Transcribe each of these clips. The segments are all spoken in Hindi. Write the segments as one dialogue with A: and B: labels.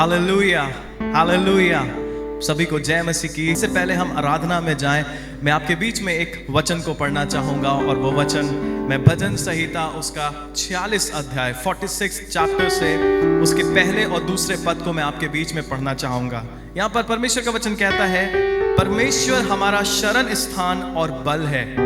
A: Hallelujah, hallelujah. सभी को जय मसीह की। इससे पहले हम आराधना में जाएं, मैं आपके बीच में एक वचन को पढ़ना चाहूंगा और वो वचन मैं भजन संहिता उसका 46 अध्याय 46 चैप्टर से उसके पहले और दूसरे पद को मैं आपके बीच में पढ़ना चाहूंगा। यहाँ पर परमेश्वर का वचन कहता है, परमेश्वर हमारा शरण स्थान और बल है,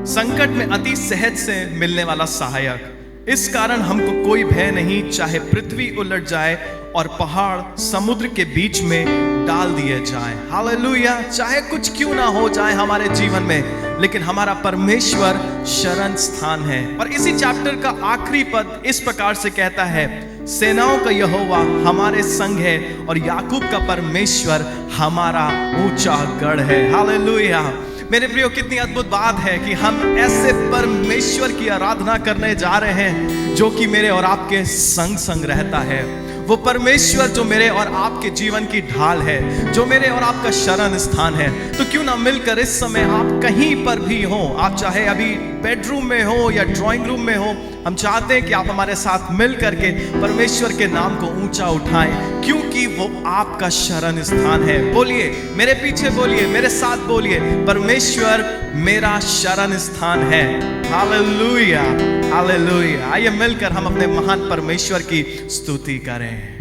A: संकट में अति सहज से मिलने वाला सहायक। इस कारण हमको कोई भय नहीं, चाहे पृथ्वी उलट जाए और पहाड़ समुद्र के बीच में डाल दिए जाए। हालेलुया। चाहे कुछ क्यों ना हो जाए हमारे जीवन में, लेकिन हमारा परमेश्वर शरण स्थान है। और इसी चैप्टर का आखिरी पद इस प्रकार से कहता है, सेनाओं का यहोवा हमारे संग है और याकूब का परमेश्वर हमारा ऊंचा गढ़ है। हालेलुया। मेरे प्रियो, कितनी अद्भुत बात है कि हम ऐसे परमेश्वर की आराधना करने जा रहे हैं जो कि मेरे और आपके संग संग रहता है। वो परमेश्वर जो मेरे और आपके जीवन की ढाल है, जो मेरे और आपका शरण स्थान है। तो क्यों ना मिलकर इस समय आप कहीं पर भी हो, आप चाहे अभी बेडरूम में हो या ड्राइंग रूम में हो, हम चाहते हैं कि आप हमारे साथ मिल करके परमेश्वर के नाम को ऊंचा उठाएं, क्योंकि वो आपका शरण स्थान है। बोलिए, मेरे पीछे बोलिए, मेरे साथ बोलिए, परमेश्वर मेरा शरण स्थान है। Hallelujah, hallelujah. आइए मिलकर हम अपने महान परमेश्वर की स्तुति करें।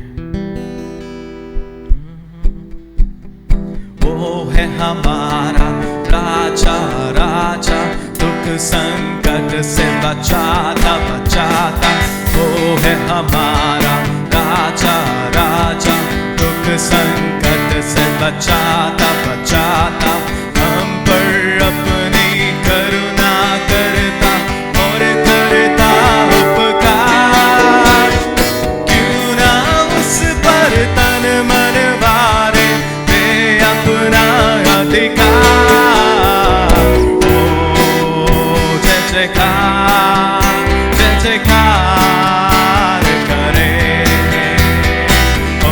A: वो है हमारा राजा, राजा, दुख संकट से बचाता बचाता। वो है हमारा राजा, राजा, दुख संकट से बचाता बचाता। हम पर अपनी करुणा करता और करता उपकार, क्यों ना उस पर तन मन वारे दे अपना अधिकार। जय जयकार करे, ओ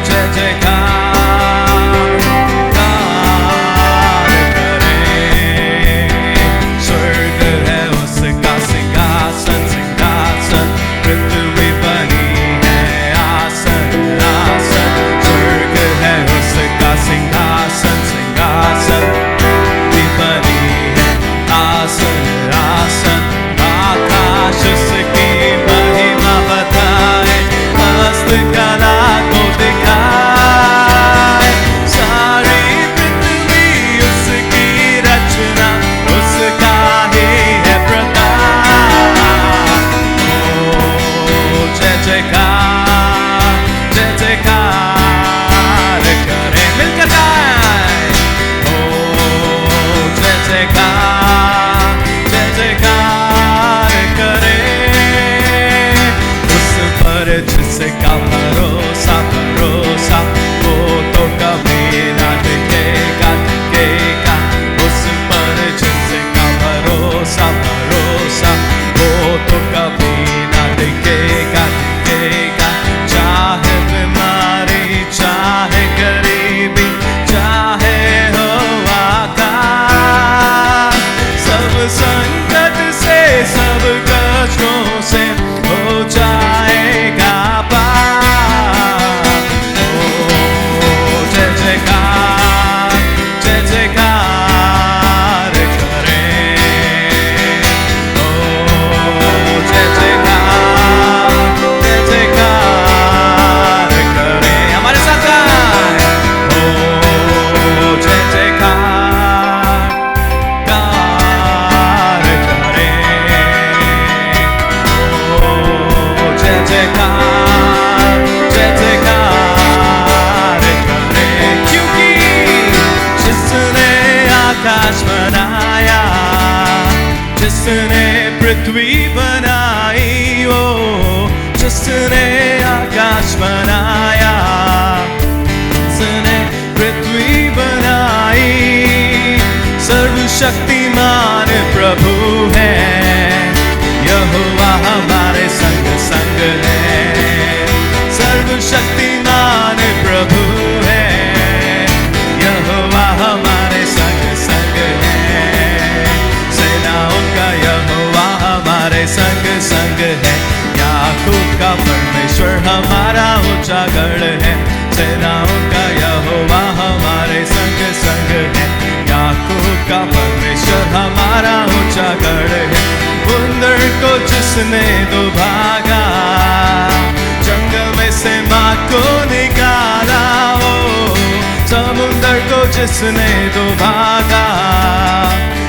A: जय जयकार करे। स्वर्ग है उसका सिंहासन, सिंहासन, पृथ्वी बनी है आसन, आसन। स्वर्ग है उसका सिंहासन, सिंहासन, पृथ्वी बनी है आसन, आसन। आकाश उसकी महिमा बताए, हस्तकला को दिखाए। सारी पृथ्वी उसकी रचना, उसका ही है प्रताप। ओ जय जयकार, जय जयकार करे, मिलकर गाए। ओ जय जयकार, जय जयकार करे। उस पर जिसका भरोसा, भरोसा, वो तो कभी ना टिकेगा, टिकेगा। उस पर जिसका भरोसा, भरोसा, वो तो कभी ना टिकेगा, टिकेगा। चाहे बीमारी, चाहे गरीबी, चाहे हो आकाश, सब संकट से, सब कष्टों से हो जाएगा पार। ओ जय जयकार, जय जयकार करे। ओ जय जयकार, जय जयकार करे। हमारे साथ गाएं। ओ जय जयकार कार करे। ओ जय जयकार, जय जयकार करे। क्योंकि जिसने आकाश बनाया, जिसने पृथ्वी बनाई, ओ जिसने आकाश बनाया, जिसने पृथ्वी बनाई, सर्वशक्तिमान प्रभु है। यहोवा हमारे संग संग है, सर्वशक्तिमान प्रभु है। यहोवा हमारे संग संग है, सेनाओं का यहोवा हमारे संग संग है। याकूब का परमेश्वर हमारा ऊंचा गढ़ है, सेनाओं का यहोवा हमारे संग संग है। याकूब का परमेश्वर हमारा ऊंचा गढ़ है, बंदर को जिसने दुभागा, जंगल में से माँ को निकाला, समुंदर को जिसने दुभागा,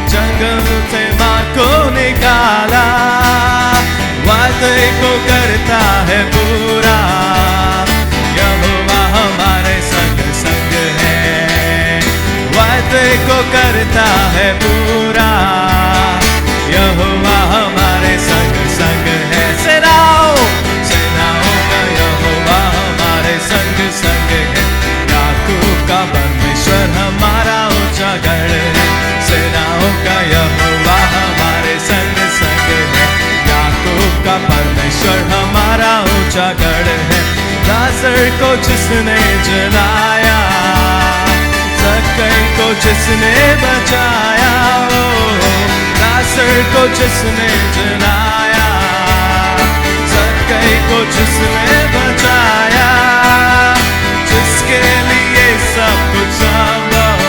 A: जंगल से माँ को निकाला, वादे को करता है पूरा, यहोवा हमारे संग संग है। वादे को करता है पूरा, यहोवा हमारे संग संग है। सेनाओं का यहोवा हमारे संग संग है। याकूब का परमेश्वर हमारा ऊंचा गढ़ है, सेनाओं का यहोवा हमारे संग संग है। याकूब का परमेश्वर हमारा ऊंचा गढ़ है। लाजर को जिसने जलाया, जक्कई को जिसने बचाया, लाजर को जिसने जलाया, जक्कई को जिसने बचाया, जिसके लिए सब कुछ संभव,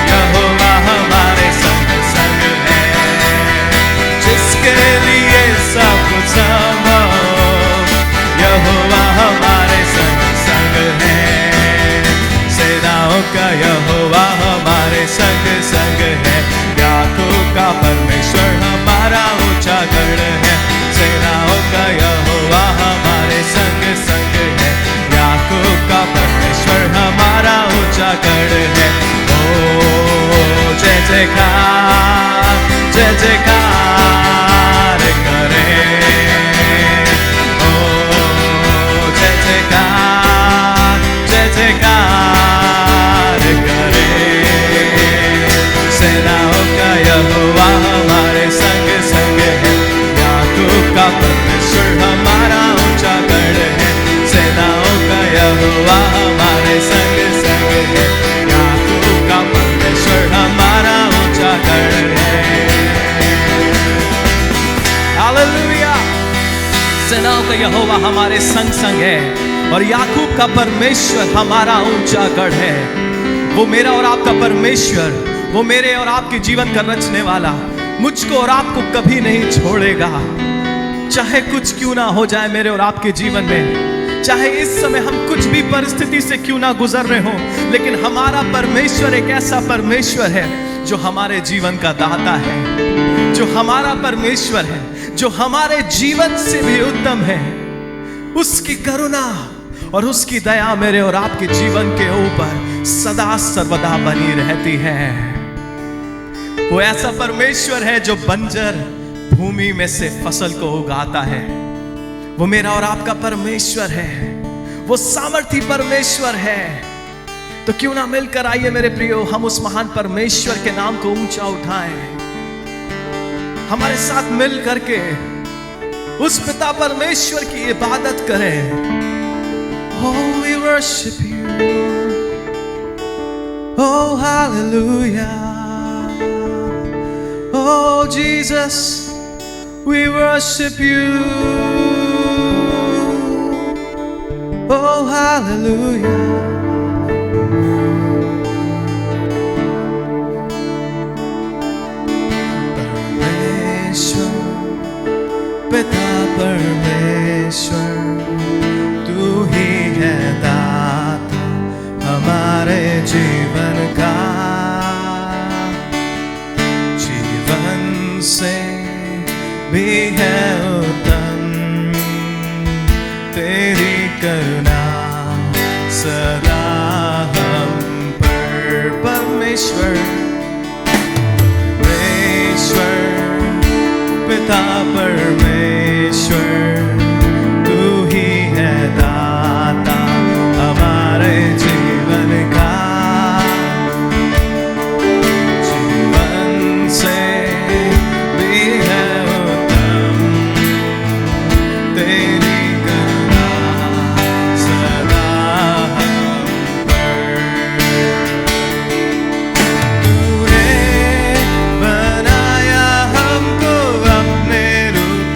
A: यहोवा हमारे संग संग है। जिसके लिए सब कुछ संभव, यहोवा हमारे संग संग है। सेनाओं का यहोवा हमारे संग संग है। याकूब का परमेश्वर हमारा ऊंचा गढ़ है, सेनाओं का यहोवा हमारे संग संग है। याकूब का परमेश्वर हमारा ऊंचा गढ़ है। ओ जय जयकार, जय जयकार करे, ओ जय जयकार, जय जयकार करे। सेनाओं का यहोवा हमारे संग संग है। याकूब का परमेश्वर हमारा ऊंचा गढ़ है, सेनाओं का यहोवा हमारे संग संग है। याकूब का परमेश्वर हमारा ऊंचा गढ़ है। हालेलुया। सेनाओं का यहोवा हमारे संग संग है और याकूब का परमेश्वर हमारा ऊंचा गढ़ है। वो मेरा और आपका परमेश्वर, वो मेरे और आपके जीवन का रचने वाला, मुझको और आपको कभी नहीं छोड़ेगा। चाहे कुछ क्यों ना हो जाए मेरे और आपके जीवन में, चाहे इस समय हम कुछ भी परिस्थिति से क्यों ना गुजर रहे हो, लेकिन हमारा परमेश्वर एक ऐसा परमेश्वर है जो हमारे जीवन का दाता है, जो हमारा परमेश्वर है, जो हमारे जीवन से भी उत्तम है। उसकी करुणा और उसकी दया मेरे और आपके जीवन के ऊपर सदा सर्वदा बनी रहती है। वो ऐसा परमेश्वर है जो बंजर भूमि में से फसल को उगाता है। वो मेरा और आपका परमेश्वर है, वो सामर्थी परमेश्वर है। तो क्यों ना मिलकर आइए मेरे प्रियो, हम उस महान परमेश्वर के नाम को ऊंचा उठाएं। हमारे साथ मिल करके उस पिता परमेश्वर की इबादत करें। Oh, we worship you. Oh, hallelujah. Oh, Jesus, we worship you. Oh, hallelujah. परमेश्वर, पिता परमेश्वर, तू ही है दाता हमारे जीवन का। जीवन से भी है उत्तम तेरी करुणा सदा हम पर। परमेश्वर, परमेश्वर, पिता परमेश्वर, तू ही है दाता हमारे जीवन का। जीवन से भी है उत्तम तेरी करुणा सदा हम पर। तूने बनाया हमको अपने रूप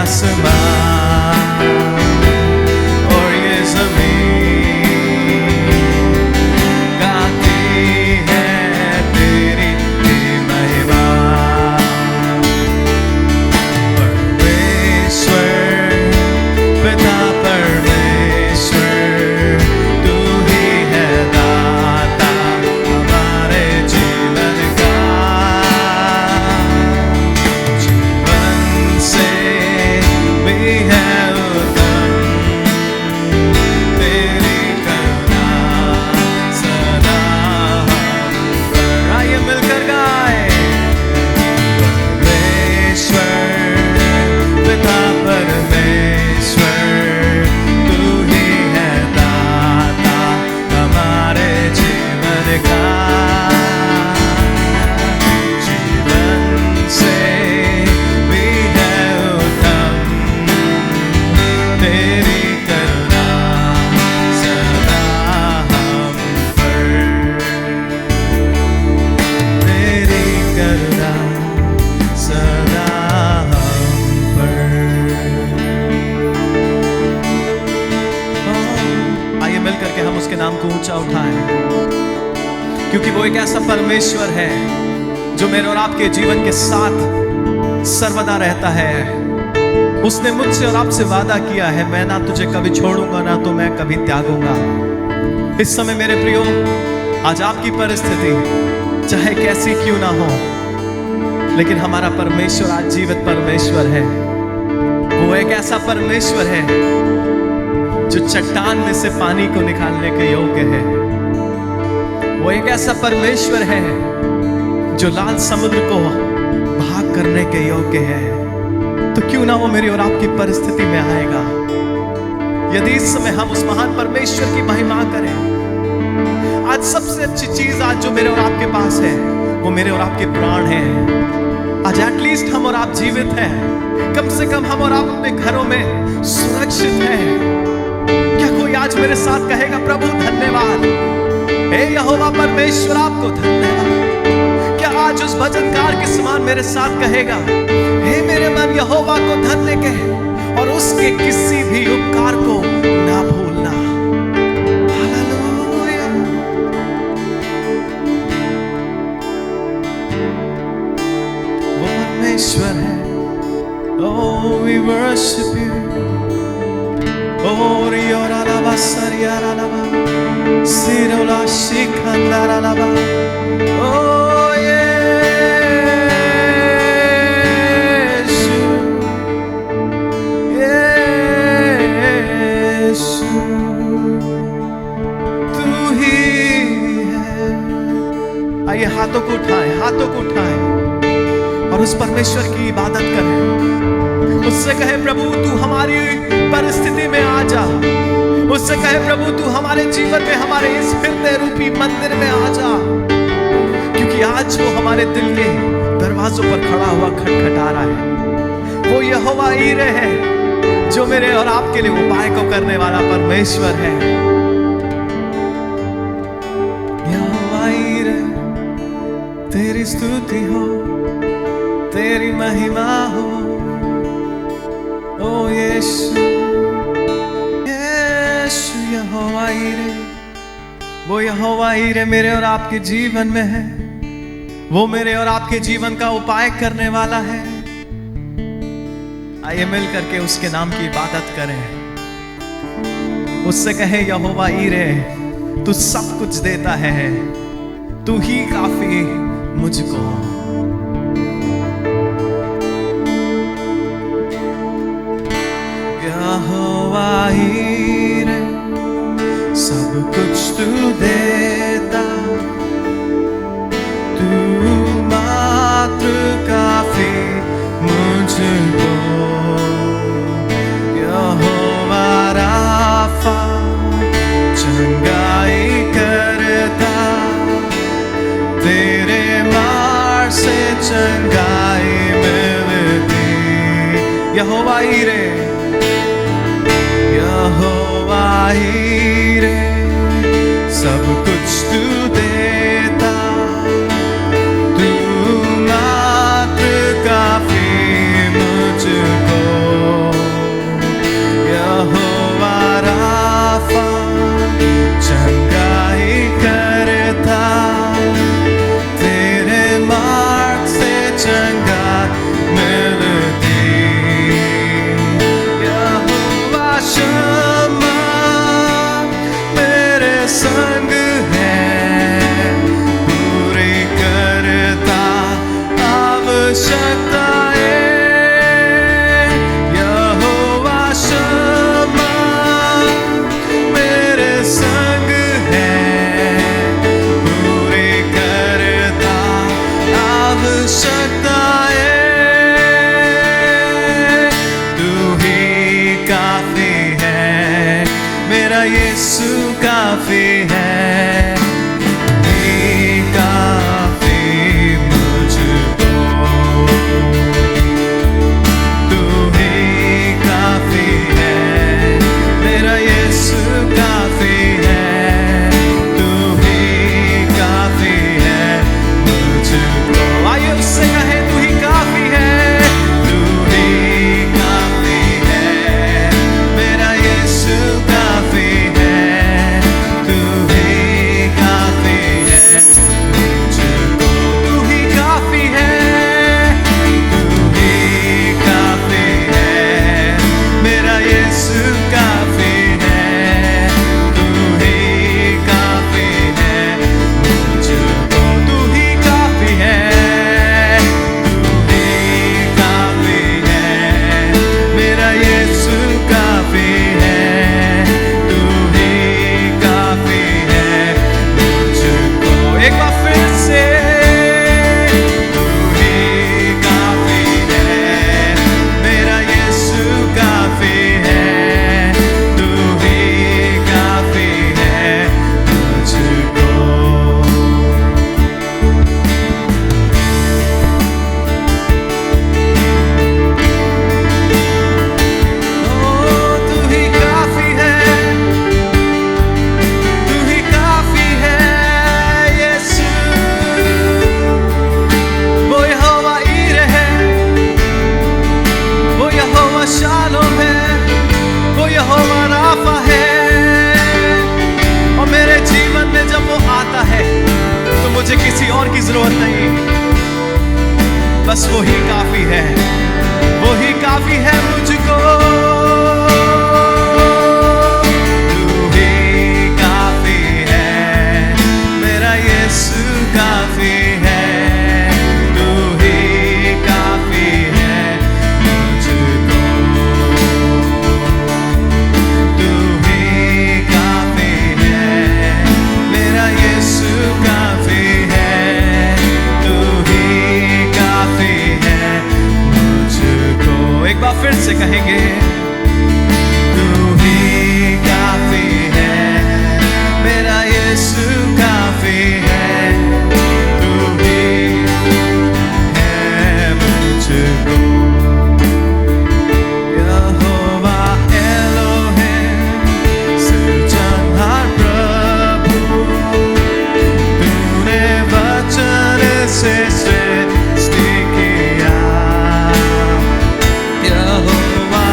A: आसमान और ये ज़मीन गाती है तेरी महिमा। परमेश्वर पिता परमेश्वर तू ही है दाता हमारे जीवन का। जीवन से भी है उत्तम तेरी करुणा सदा हम पर। आइए मिलकर गाएं। परमेश्वर पिता परमेश्वर तू ही है दाता हमारे जीवन का। जीवन से भी है उत्तम तेरी करुणा सदा हम पर। तेरी करुणा सदा हम पर। आइए मिलकर के हम उसके नाम को ऊंचा उठाएं, क्योंकि वो एक ऐसा परमेश्वर है जो मेरे और आपके जीवन के साथ सर्वदा रहता है। उसने मुझसे और आपसे वादा किया है, मैं ना तुझे कभी छोड़ूंगा ना तो मैं कभी त्यागूंगा। इस समय मेरे प्रियो, आज आपकी परिस्थिति चाहे कैसी क्यों ना हो, लेकिन हमारा परमेश्वर आज जीवित परमेश्वर है। वो एक ऐसा परमेश्वर है जो चट्टान में से पानी को निकालने के योग्य है। वो एक ऐसा परमेश्वर है जो लाल समुद्र को भाग करने के योग्य है। तो क्यों ना वो मेरी और आपकी परिस्थिति में आएगा। यदि इस समय हम उस महान परमेश्वर की महिमा करें, आज सबसे अच्छी चीज आज जो मेरे और आपके पास है वो मेरे और आपके प्राण हैं। आज एटलीस्ट हम और आप जीवित हैं, कम से कम हम और आप अपने घरों में सुरक्षित हैं। क्या कोई आज मेरे साथ कहेगा प्रभु धन्यवाद, हे यहोवा परमेश्वर आपको धन्यवाद। क्या आज उस भजनकार के समान मेरे साथ कहेगा, हे मेरे मन यहोवा को धन्य कह और उसके किसी भी उपकार को ना भूलना। हालेलुया। वो परमेश्वर है। Oh, we worship you. Oh, Riora lava, Sariara lava, Sirola shikandara lava. Oh, Yeshu, Yeshu, तू ही है। आइए हाथों को उठाएं, हाथों को उठाएं और उस परमेश्वर की इबादत करें। उससे कहे प्रभु तू हमारी परिस्थिति में आ जा। उससे कहे प्रभु तू हमारे जीवन में हमारे इस फिरते रूपी मंदिर में आ जा, क्योंकि आज वो हमारे दिल के दरवाजों पर खड़ा हुआ खटखटा रहा है। वो यहोवा ईरे है जो मेरे और आपके लिए उपाय को करने वाला परमेश्वर है। यहोवा ईरे तेरी स्तुति हो, तेरी महिमा हो। ओ यीशु, यीशु यहोवा ईरे, वो यहोवा ईरे मेरे और आपके जीवन में है। वो मेरे और आपके जीवन का उपाय करने वाला है। आइए मिल करके उसके नाम की इबादत करें। उससे कहे यहोवा ईरे तू सब कुछ देता है, तू ही काफी मुझको। यहोवा ईरे सब कुछ तू देता, तू मात्र काफी मुझको। यहोवा राफा चंगाई करता, तेरे मार से चंगाई मिलती। यहोवा ईरे, यहोवा ईरे सब कुछ तू देता, तू मात्र काफी मुझको। यीशु काफी है, ही काफी मुझको, तू ही काफी है, मेरा यीशु काफी है, तू ही काफी है मुझको। आइए उससे कहे तू ही काफी है, तू ही काफी है, मेरा यीशु काफी है, तू ही काफी है मुझको, तू ही काफी है, तू ही काफी है, मेरा यीशु काफी है, तू ही काफी है मुझको, तू ही काफी है, तू ही काफी है, मेरा यीशु काफी है, तू ही काफी है मुझको। एक बार फिर से, तू ही काफी है, मेरा यीशु काफी है, तू ही काफी है मुझको। तू ही काफी है, तू ही काफी है यीशु। वो यहोवा ईरे है, वो यहोवा शालोम है, वो यहोवा राफा है, और मेरे जीवन में जब वो आता है तो मुझे किसी और की जरूरत नहीं, बस वो ही काफी है, वो ही काफी है मुझको। तू ही काफी है, मेरा यीशु काफी है, तू ही काफी है मुझको, तू ही काफी है, मेरा यीशु काफी है, तू ही काफी है मुझको। एक बार फिर से कहेंगे, तू ही काफी है, मेरा यीशु काफी है, तू ही है मुझको। यहोवा एलोहिम, सृजनहार प्रभु, तूने वचन से सृष्टि किया। यहोवा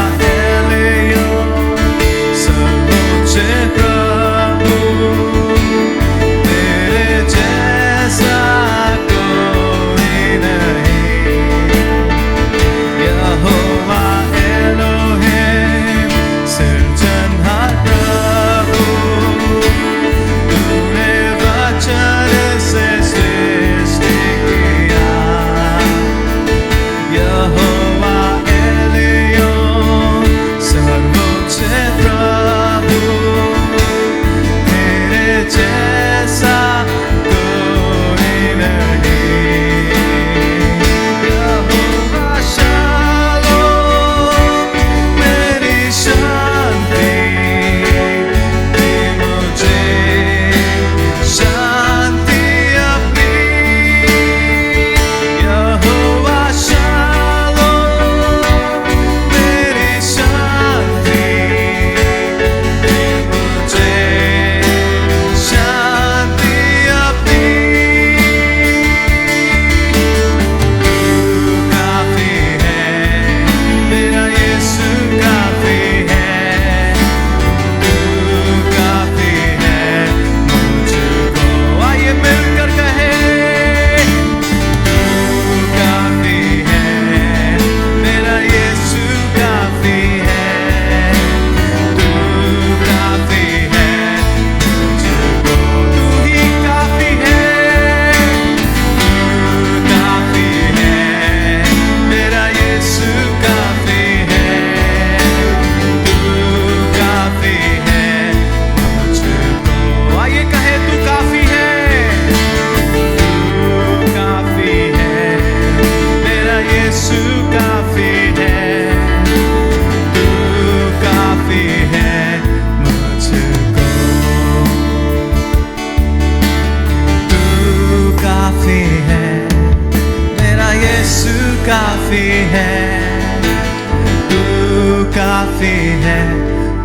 A: काफी है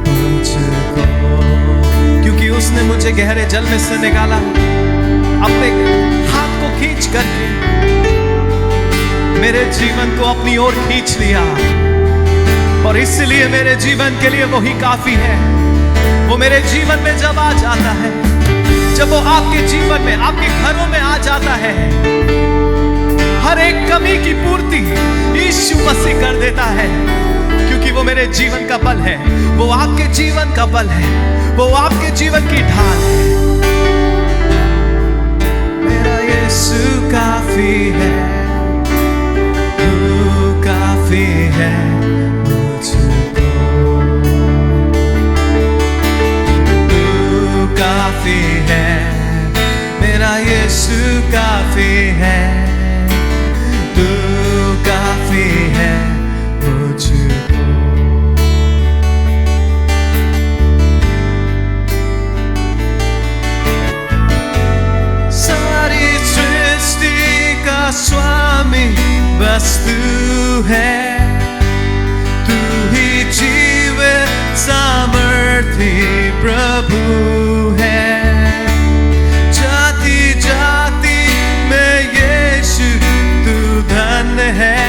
A: मुझको, क्योंकि उसने मुझे गहरे जल में से निकाला, अपने हाथ को खींच करके मेरे जीवन को अपनी ओर खींच लिया, और इसलिए मेरे जीवन के लिए वही काफी है। वो मेरे जीवन में जब आ जाता है, जब वो आपके जीवन में, आपके घरों में आ जाता है, हर एक कमी की पूर्ति यीशु मसीह कर देता है, क्योंकि वो मेरे जीवन का बल है, वो आपके जीवन का बल है, वो आपके जीवन की ढाल है। मेरा यीशु काफी है, तू काफी है मुझको, तू काफी है, मेरा यीशु काफी है, तू काफी है मुझको। सारी सृष्टि का स्वामी बस तू है, तू ही जीवित सामर्थी प्रभु है। जाति जाति में यीशु तू धन्य है,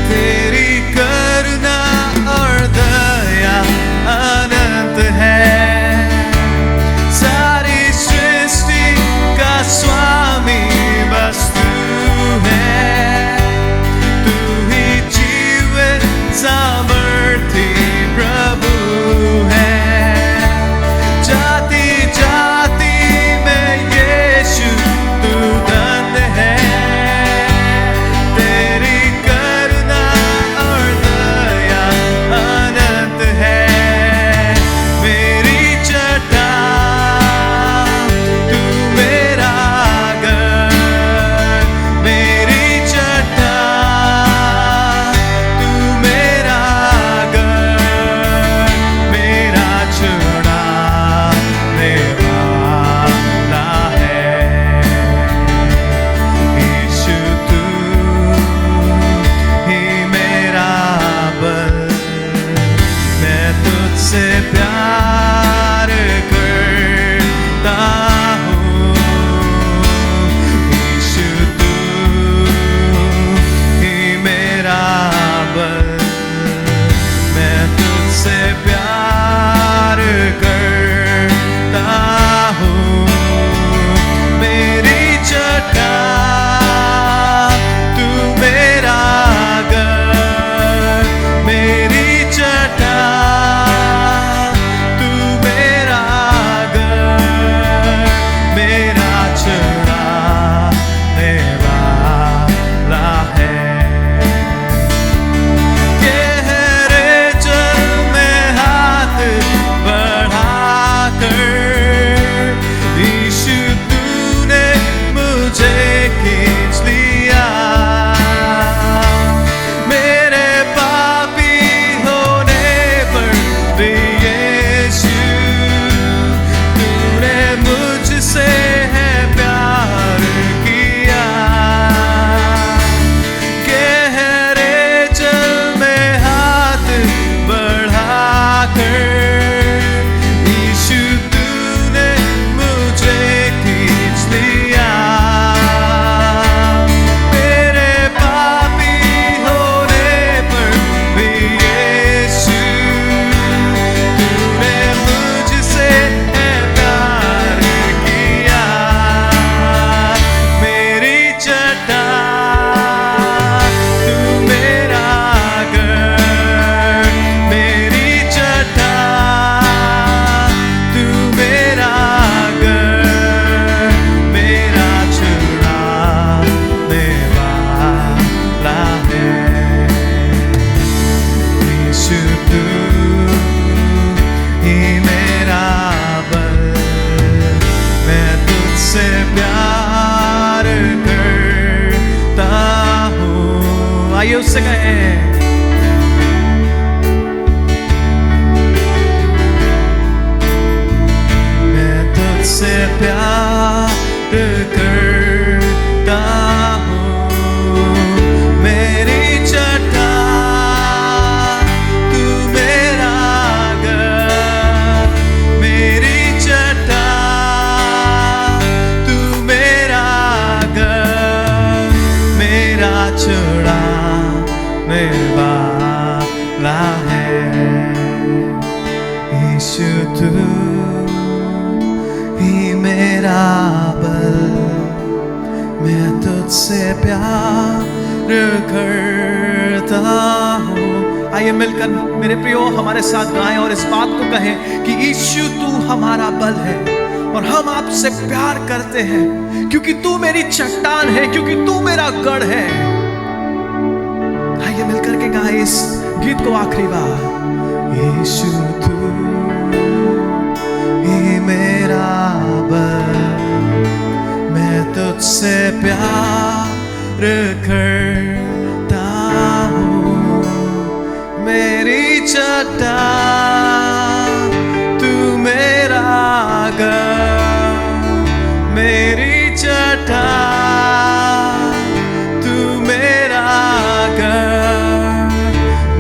A: तेरी करुणा और दया अनंत है। सारी सृष्टि का स्वामी बस तू है, तू ही जीवित सामर्थी प्रभु है। जाति जाति में यीशु तू धन्य है, तेरी करुणा और दया अनंत है। मेरी चट्टान तू मेरा घर, मेरी चट्टान तू मेरा घर, मेरा छुड़ाने वाला है। यीशु तू ही मेरा बल, मैं तुझसे प्यार करता हूँ। यीशु तू ही मेरा बल, मैं तुझसे प्यार करता हूँ। मेरी चट्टान तू मेरा घर, मेरी चट्टान तू मेरा घर, मेरा छुड़ाने वाला है। गहरे जल में हाथ बढ़ाकर यीशु तूने मुझे खींच लिया। मेरे पापी होने पर भी यीशु तूने मुझसे है प्यार किया। गहरे जल में हाथ बढ़ाकर यीशु तूने मुझे खींच लिया। मेरे पापी होने पर भी यीशु तूने मुझसे है प्यार किया। मेरी चट्टान तू मेरा घर, मेरी चट्टान तू मेरा घर, मेरा छुड़ाने वाला है। यीशु तू ही मेरा बल, मैं तुझसे प्यार करता हूँ। आइए उससे कहें, मैं तुझसे प्यार करता हूँ। मेरी चट्टान तू वाला है। यीशु तू ही मेरा बल, मैं तुझसे प्यार करता हूँ। आइए मिलकर मेरे प्रियो हमारे साथ गाएं और इस बात को कहें कि यीशु तू हमारा बल है और हम आपसे प्यार करते हैं, क्योंकि तू मेरी चट्टान है, क्योंकि तू मेरा गढ़ है। आइए मिलकर के गाएं इस गीत को आखिरी बार। यीशु तू ही मेरा बल, मैं तुझसे प्यार करता हूँ। मेरी चट्टान तू मेरा गढ़, मेरी चट्टान तू मेरा गढ़,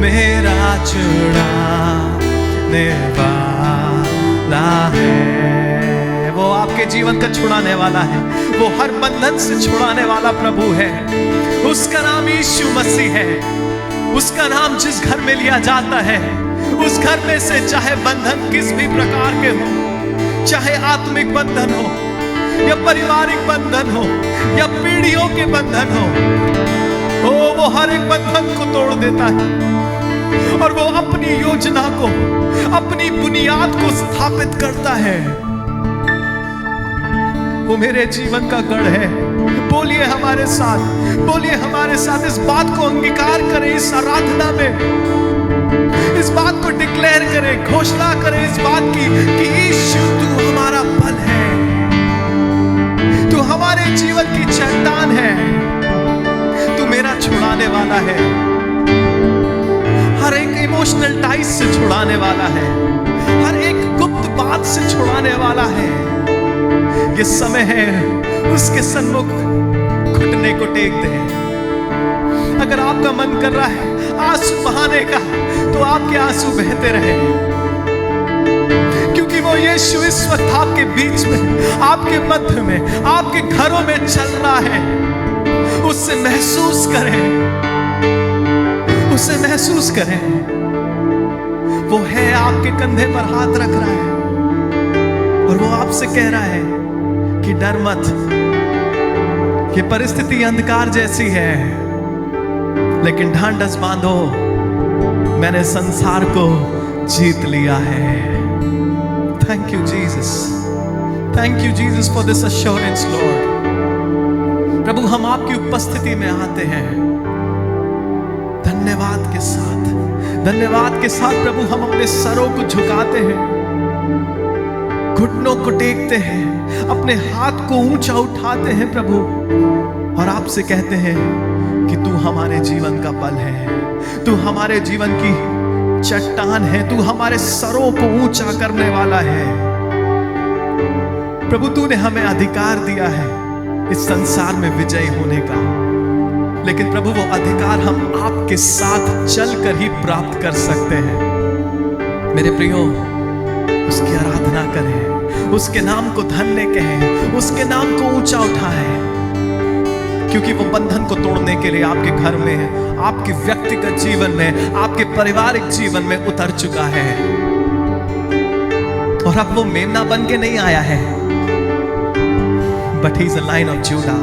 A: मेरा छुड़ाने वाला है। वो आपके जीवन का छुड़ाने वाला है, वो हर बंधन से छुड़ाने वाला प्रभु है। उसका नाम यीशु मसीह है। उसका नाम जिस घर में लिया जाता है, उस घर में से चाहे बंधन किस भी प्रकार के हो, चाहे आत्मिक बंधन हो या पारिवारिक बंधन हो या पीढ़ियों के बंधन हो, वो हर एक बंधन को तोड़ देता है और वो अपनी योजना को, अपनी बुनियाद को स्थापित करता है। वो मेरे जीवन का गढ़ है। बोलिए हमारे साथ, बोलिए हमारे साथ, इस बात को अंगीकार करें इस आराधना में, इस बात को डिक्लेयर करें, घोषणा करें इस बात की कि यीशु तू हमारा बल है, तू हमारे जीवन की चट्टान है, तू मेरा छुड़ाने वाला है, हर एक इमोशनल टाइज से छुड़ाने वाला है, हर एक गुप्त बात से छुड़ाने वाला है। ये समय है उसके सन्मुख घुटने को टेक दे। अगर आपका मन कर रहा है आंसू बहाने का, तो आपके आंसू बहते रहे, क्योंकि वो यीशु इस वक्त आपके बीच में, आपके मध्य में, आपके घरों में चल रहा है। उससे महसूस करें, उसे महसूस करें। वो है आपके कंधे पर हाथ रख रहा है और वो आपसे कह रहा है कि डर मत, ये परिस्थिति अंधकार जैसी है, लेकिन ढांढस बांधो, मैंने संसार को जीत लिया है। Thank you Jesus, thank you Jesus for this assurance Lord. प्रभु हम आपकी उपस्थिति में आते हैं धन्यवाद के साथ, धन्यवाद के साथ प्रभु हम अपने सरों को झुकाते हैं, घुटनों को टेकते हैं, अपने हाथ को ऊंचा उठाते हैं प्रभु, और आपसे कहते हैं कि तू हमारे जीवन का बल है, तू हमारे जीवन की चट्टान है, तू हमारे सरों को ऊंचा करने वाला है। प्रभु तूने हमें अधिकार दिया है इस संसार में विजयी होने का, लेकिन प्रभु वो अधिकार हम आपके साथ चलकर ही प्राप्त कर सकते हैं। मेरे प्रियो, उसकी आराधना करें, उसके नाम को धन्य कहें, उसके नाम को ऊंचा उठाएं, क्योंकि वो बंधन को तोड़ने के लिए आपके घर में, आपके व्यक्तिगत जीवन में, आपके पारिवारिक जीवन में उतर चुका है। और अब वो मेमना बन के नहीं आया है, but he is a lion of Judah.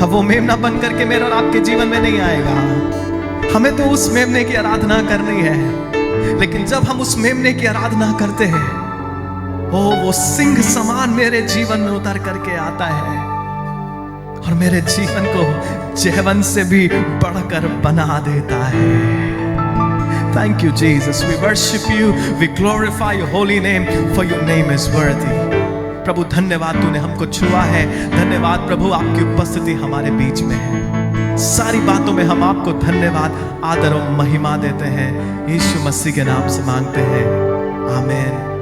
A: अब वो मेमना बन करके मेरे और आपके जीवन में नहीं आएगा। हमें तो उस मेमने की आराधना करनी है, लेकिन जब हम उस मेमने की आराधना करते हैं, वो सिंह समान मेरे जीवन में उतर करके आता है और मेरे जीवन को जहवन से भी बढ़कर बना देता है। Thank you Jesus, we worship you, we glorify your holy name, for your name is worthy। प्रभु धन्यवाद, तूने हमको छुआ है। धन्यवाद प्रभु, आपकी उपस्थिति हमारे बीच में है। सारी बातों में हम आपको धन्यवाद, आदर और महिमा देते हैं। यीशु मसीह के नाम से मांगते हैं, आमीन।